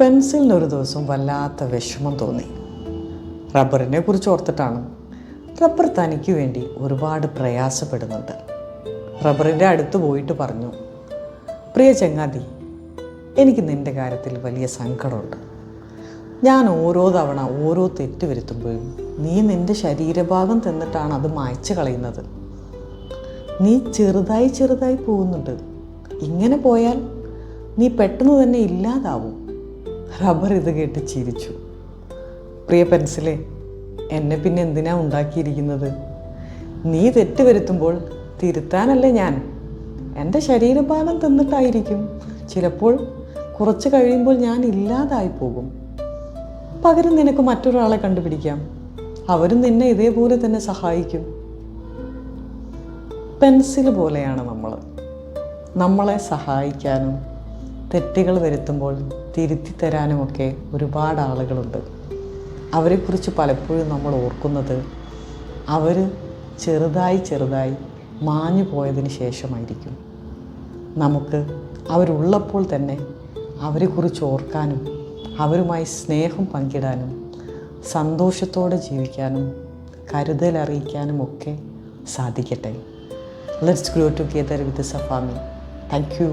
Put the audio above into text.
പെൻസിലിനൊരു ദിവസം വല്ലാത്ത വിഷമം തോന്നി. റബ്ബറിനെ കുറിച്ച് ഓർത്തിട്ടാണ്. റബ്ബർ തനിക്ക് വേണ്ടി ഒരുപാട് പ്രയാസപ്പെടുന്നുണ്ട്. റബ്ബറിൻ്റെ അടുത്ത് പോയിട്ട് പറഞ്ഞു, പ്രിയ ചങ്ങാതി, എനിക്ക് നിൻ്റെ കാര്യത്തിൽ വലിയ സങ്കടമുണ്ട്. ഞാൻ ഓരോ തവണ ഓരോ തെറ്റ് വരുത്തുമ്പോഴും നീ നിൻ്റെ ശരീരഭാഗം തന്നിട്ടാണ് അത് മായ്ച്ചു കളയുന്നത്. നീ ചെറുതായി ചെറുതായി പോകുന്നുണ്ട്. ഇങ്ങനെ പോയാൽ നീ പെട്ടെന്ന് തന്നെ ഇല്ലാതാവും. റബ്ബർ ഇത് കേട്ട് ചിരിച്ചു. പ്രിയ പെൻസിലേ, എന്നെ പിന്നെ എന്തിനാ ഉണ്ടാക്കിയിരിക്കുന്നത്? നീ തെറ്റ് വരുത്തുമ്പോൾ തിരുത്താനല്ലേ ഞാൻ. എൻ്റെ ശരീരഭാഗം തന്നിട്ടായിരിക്കും. ചിലപ്പോൾ കുറച്ച് കഴിയുമ്പോൾ ഞാൻ ഇല്ലാതായി പോകും. പകരം നിനക്ക് മറ്റൊരാളെ കണ്ടുപിടിക്കാം. അവരും നിന്നെ ഇതേപോലെ തന്നെ സഹായിക്കും. പെൻസിൽ പോലെയാണ് നമ്മളെ സഹായിക്കാനും തെറ്റുകൾ വരുത്തുമ്പോൾ തിരുത്തി തരാനുമൊക്കെ ഒരുപാട് ആളുകളുണ്ട്. അവരെക്കുറിച്ച് പലപ്പോഴും നമ്മൾ ഓർക്കുന്നത് അവർ ചെറുതായി ചെറുതായി മാഞ്ഞു പോയതിന് ശേഷമായിരിക്കും. നമുക്ക് അവരുള്ളപ്പോൾ തന്നെ അവരെക്കുറിച്ച് ഓർക്കാനും അവരുമായി സ്നേഹം പങ്കിടാനും സന്തോഷത്തോടെ ജീവിക്കാനും കരുതൽ അറിയിക്കാനും ഒക്കെ സാധിക്കട്ടെ. ലെറ്റ്സ് ഗ്രോ ടുഗെദർ വിത്ത് സഫാമി. Thank U.